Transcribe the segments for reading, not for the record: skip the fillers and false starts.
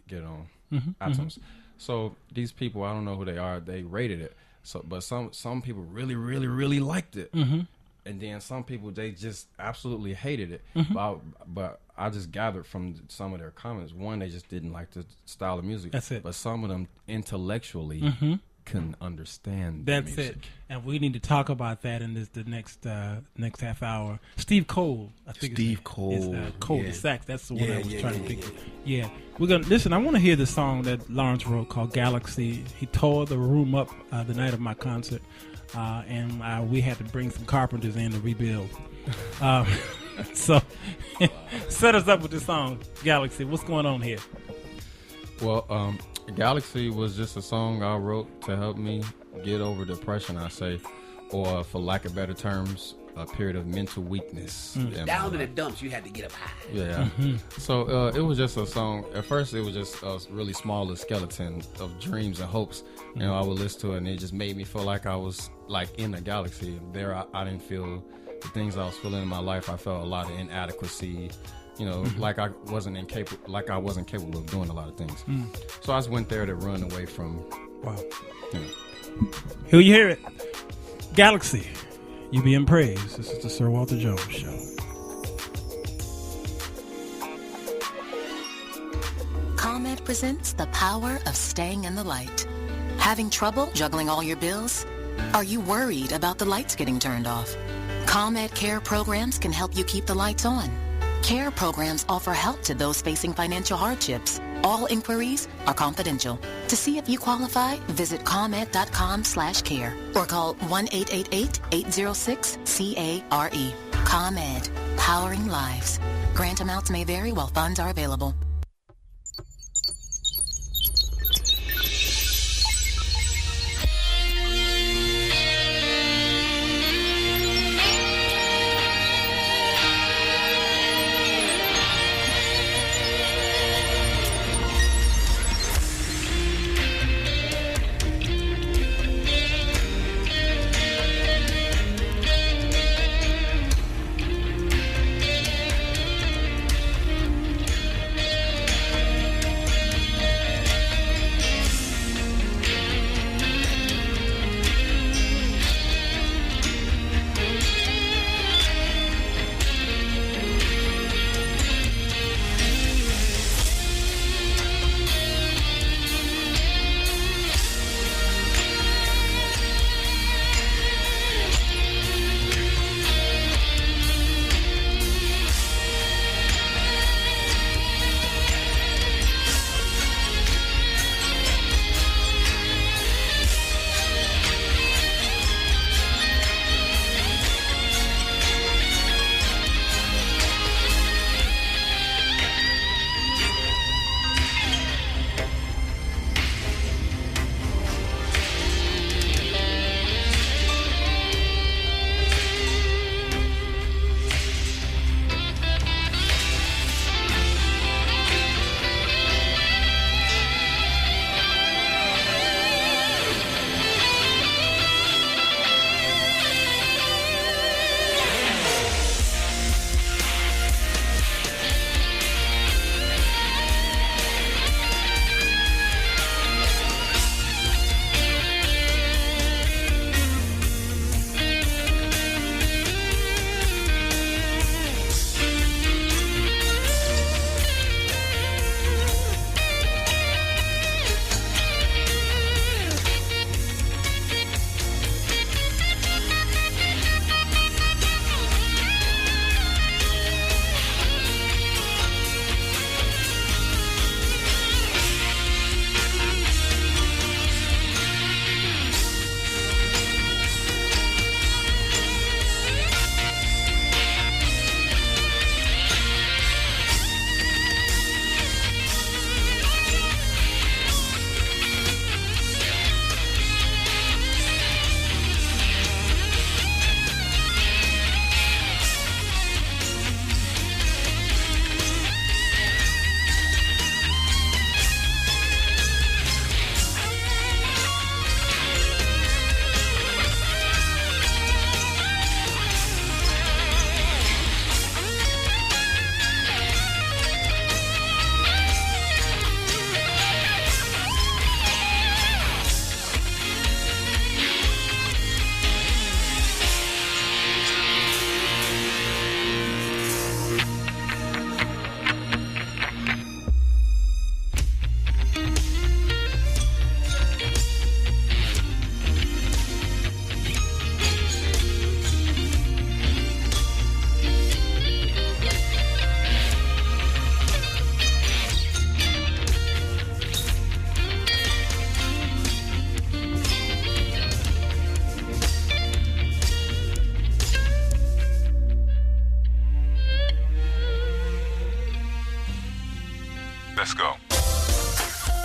get on iTunes. So these people, I don't know who they are. They rated it. So, but some people really, really, really liked it, and then some people they just absolutely hated it. But I just gathered from some of their comments. One, they just didn't like the style of music. That's it. But some of them intellectually couldn't understand. That's the music. it. And we need to talk about that in the next half hour. Steve Cole, I think. Steve Cole, the sax. That's the one I was trying to think of. Yeah, we're gonna listen. I want to hear the song that Lawrence wrote called "Galaxy." He tore the room up the night of my concert, and we had to bring some carpenters in to rebuild. So, set us up with the song "Galaxy." What's going on here? Well, Galaxy was just a song I wrote to help me get over depression, I say, or for lack of better terms, a period of mental weakness. Down in the dumps, you had to get up high. Yeah. So it was just a song. At first, it was just a really small skeleton of dreams and hopes. You know, I would listen to it, and it just made me feel like I was like in a galaxy. There, I didn't feel the things I was feeling in my life. I felt a lot of inadequacy. You know, like I wasn't capable of doing a lot of things. So I just went there to run away from. Wow. You know. Here you hear it. Galaxy, you be in praise. This is the Sir Walter Jones Show. ComEd presents the power of staying in the light. Having trouble juggling all your bills? Are you worried about the lights getting turned off? ComEd Care programs can help you keep the lights on. Care programs offer help to those facing financial hardships. All inquiries are confidential. To see if you qualify, visit ComEd.com/care or call 1-888-806-CARE. ComEd, powering lives. Grant amounts may vary while funds are available.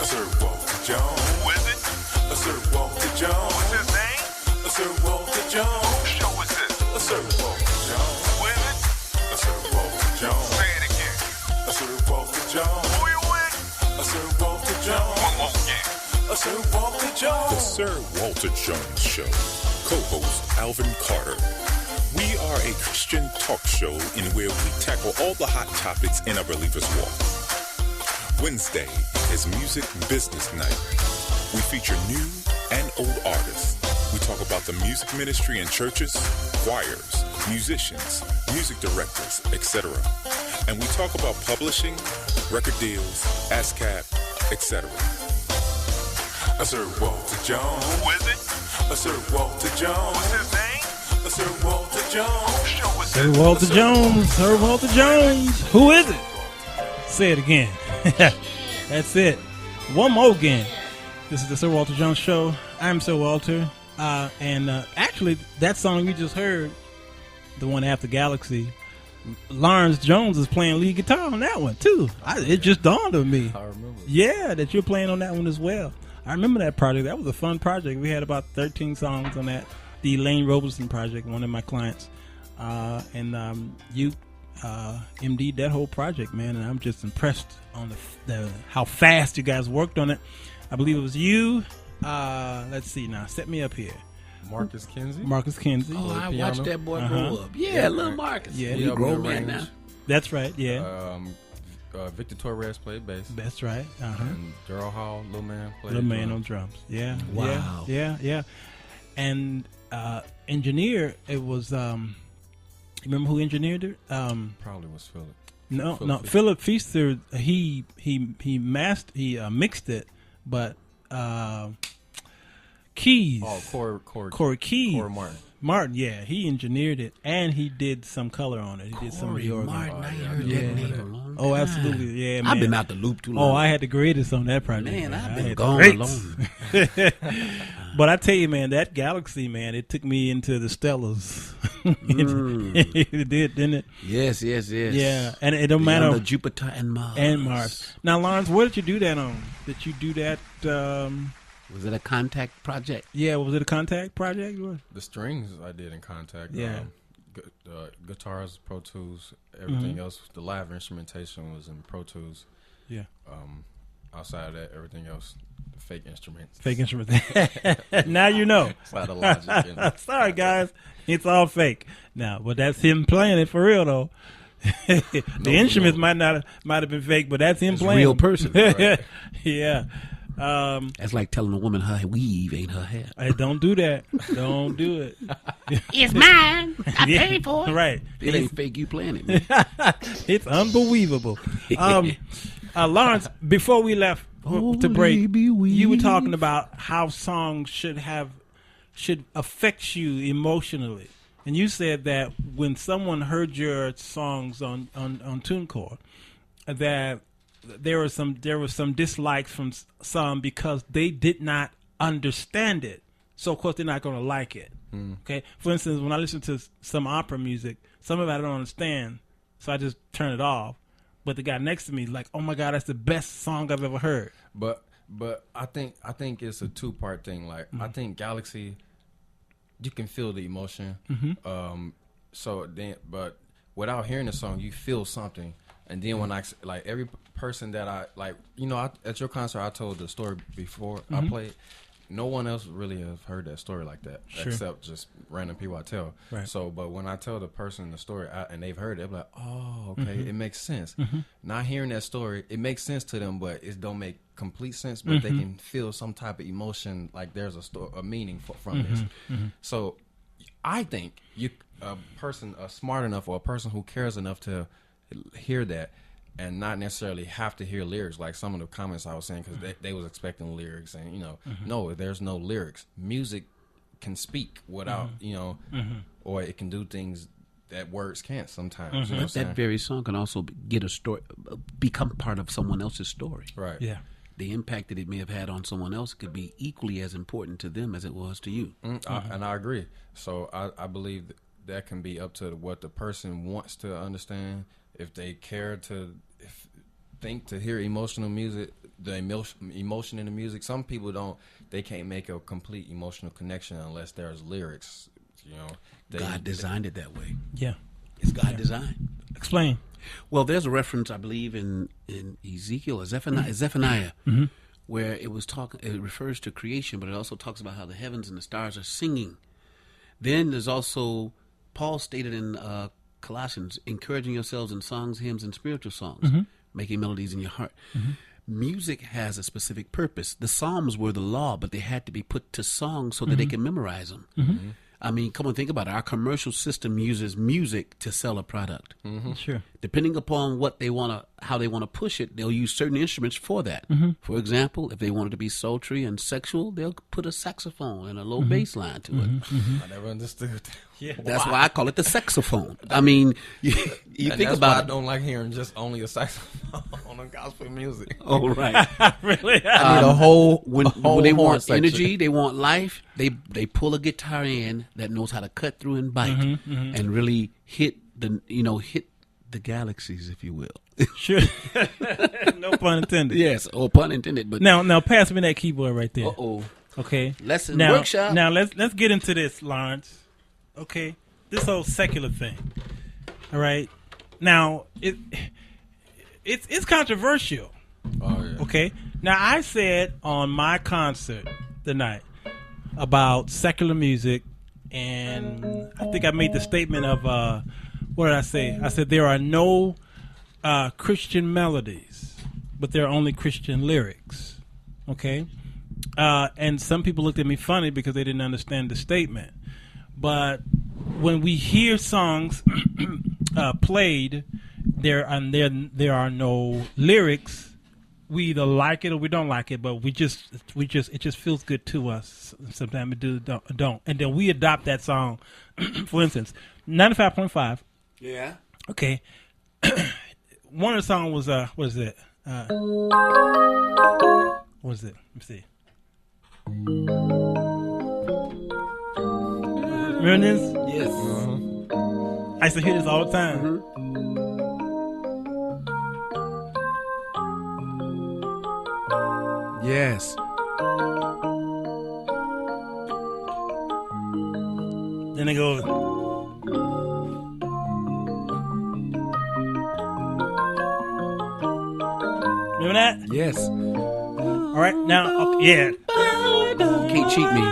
Sir Walter Jones. Who is it? Sir Walter Jones. What's his name? Sir Walter Jones. Whose show is this? Sir Walter Jones. Who is it? Sir Walter Jones. Say it again. Sir Walter Jones. Who you with? Sir Walter Jones. One more again. Sir Walter Jones. The Sir Walter Jones Show. Co-host Alvin Carter. We are a Christian talk show in where we tackle all the hot topics in a believer's walk. Wednesday is Music Business Night. We feature new and old artists. We talk about the music ministry in churches, choirs, musicians, music directors, etc. And we talk about publishing, record deals, ASCAP, etc. Sir Walter Jones. Who is it? Sir Walter Jones. What's his name? Sir Walter Jones. Whose show is Sir this? Walter Jones. Sir Walter Jones. Who is it? Say it again. That's it. One more again. This is the Sir Walter Jones Show. I'm Sir Walter. Actually, that song you just heard, the one after Galaxy, Lawrence Jones is playing lead guitar on that one, too. It just dawned on me. I remember. Yeah, that you're playing on that one as well. I remember that project. That was a fun project. We had about 13 songs on that. The Elaine Roberson project, one of my clients. You MD'd that whole project, man, and I'm just impressed on how fast you guys worked on it. I believe it was you. Let's see now. Set me up here. Marcus Kinsey. Oh, I piano. watched that boy grow up. Yeah, little Marcus. Yeah, he he grown man now. That's right, yeah. Victor Torres played bass. That's right. And Daryl Hall, Lil Man, played Little Man drums. on drums. Yeah. Wow. Yeah. And engineer, it was, you remember who engineered it? Probably was Philip. No. Philip Feaster, he mixed it, but Keys. Oh, Corey Keys. Corey Martin. Martin, yeah, he engineered it, and he did some color on it. He did some of the organ. Martin, I ain't heard Yeah. that name in a long time. Oh, absolutely, yeah, man. I've been out the loop too long. Oh, I had the greatest on that project. Man, I've I been had the gone greats. alone. But I tell you, man, that Galaxy, man, it took me into the Stellars. It did, didn't it? Yes. Yeah, and it don't Beyond matter. the Jupiter and Mars. Now, Lawrence, what did you do that on? Did you do that? Was it a contact project? Yeah, was it a Contact project? The strings I did in Contact. Yeah. Guitars, Pro Tools, everything else. The live instrumentation was in Pro Tools. Yeah. Outside of that, everything else, fake instruments. Fake instruments. Now you know. Outside of Logic. Sorry, guys. It's all fake. Now, but that's him playing it for real, though. The instruments might have been fake, but that's him It's playing. a real person. Right. Yeah. That's like telling a woman her weave ain't her hair. Hey, don't do that. Don't do it. It's mine. I Yeah, paid for it. Right. It ain't fake. You playing it, man. It's unbelievable. Lawrence, before we left to break, you were talking about how songs should affect you emotionally, and you said that when someone heard your songs on TuneCore, that there was some dislikes from some because they did not understand it. So of course they're not going to like it. Okay. For instance, when I listen to some opera music, some of it I don't understand, so I just turn it off. But the guy next to me is like, "Oh my God, that's the best song I've ever heard." But I think it's a 2-part thing. Like I think Galaxy, you can feel the emotion. So then, but without hearing the song, you feel something. And then when like every person that I like, at your concert, I told the story before I played. No one else really has heard that story like that, except just random people I tell. Right. So, but when I tell the person the story and they've heard it, they're like, "Oh, okay, it makes sense." Not hearing that story, it makes sense to them, but it don't make complete sense. But they can feel some type of emotion, like there's a meaning from this. So, I think a person smart enough or a person who cares enough to hear that and not necessarily have to hear lyrics, like some of the comments I was saying, because they was expecting lyrics, and no, there's no lyrics. Music can speak without or it can do things that words can't sometimes. You know But that very song can also get a story, become part of someone else's story. right? Yeah. The impact that it may have had on someone else could be equally as important to them as it was to you. And I agree. So I believe that can be up to what the person wants to understand. If they care to think to hear emotional music, the emotion in the music. Some people they can't make a complete emotional connection unless there's lyrics. You know, God designed it that way. Yeah, It's God design. explain. Well, there's a reference, I believe, in Ezekiel or Zephaniah, where it refers to creation, but it also talks about how the heavens and the stars are singing. Then there's also Paul stated in Colossians, encouraging yourselves in songs, hymns, and spiritual songs, making melodies in your heart. Music has a specific purpose. The Psalms were the law, but they had to be put to song so that they can memorize them. I mean, come on, think about it. Our commercial system uses music to sell a product. Sure. Depending upon how they want to push it, they'll use certain instruments for that. For example, if they want it to be sultry and sexual, they'll put a saxophone and a low bass line to it. I never understood that. Yeah. That's why I call it the saxophone. I mean, you And think that's about why it. I don't like hearing just only a saxophone on gospel music. Oh, right. Really? I need a whole when whole they horn want section. energy, they want life, they pull a guitar in that knows how to cut through and bite and really hit the galaxies, if you will. Sure. No pun intended. Yes, or pun intended. But Now pass me that keyboard right there. uh-oh. Okay. Lesson now, workshop. Now let's get into this, Lawrence. Okay. This whole secular thing. All right. Now it's controversial. Oh, yeah. Okay. Now I said on my concert tonight about secular music, and I think I made the statement of what did I say? I said there are no Christian melodies, but there are only Christian lyrics. Okay. And some people looked at me funny because they didn't understand the statement. But when we hear songs played, there are no lyrics. We either like it or we don't like it, but it just feels good to us. Sometimes we don't, and then we adopt that song. For instance, 95.5. Yeah. Okay. One of the songs was what is it? What is it? Let me see. Remember this? Yes. I used to hear this all the time. Yes. Then it goes. Remember that? Yes. All right, now, yeah. Can't cheat me.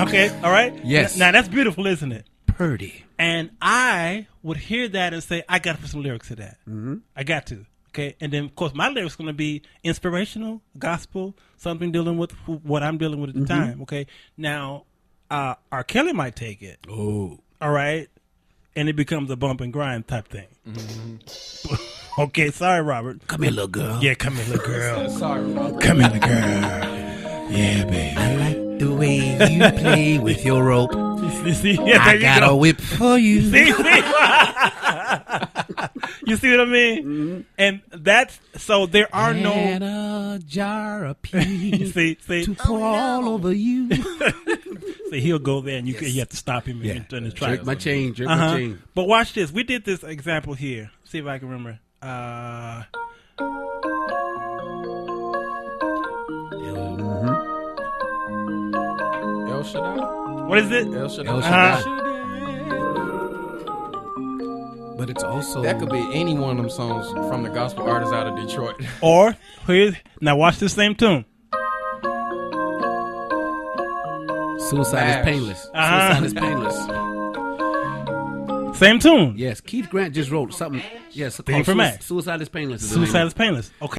Okay, all right. Yes. Now that's beautiful, isn't it? Purdy. And I would hear that and say, I got to put some lyrics to that. I got to. Okay, and then of course my lyrics are going to be inspirational, gospel, something dealing with what I'm dealing with at the time. Okay, now R. Kelly might take it. Oh. All right, and it becomes a bump and grind type thing. Okay, sorry, Robert. Come here, little girl. Yeah, come here, little girl. Sorry, Robert. Come here, little girl. Yeah, baby. I like the way you play with your rope. You see? Yeah, I got a whip for you. See? You see what I mean? And that's so there are And no. a jar of peas See, to pour all over you. see, he'll go there, and you have to stop him in his track. Jerk my chain. Jerk my chain. But watch this. We did this example here. See if I can remember. El Shaddai? What is it? El Shaddai. El Shaddai. But it's also That could be any one of them songs from the gospel artists out of Detroit. Or now watch this same tune. Suicide is painless. Suicide is painless. Same tune. Yes, Keith Grant just wrote something. Yes, Thing called for Max. Suicide is painless. is the name of Suicide it. is painless. Okay.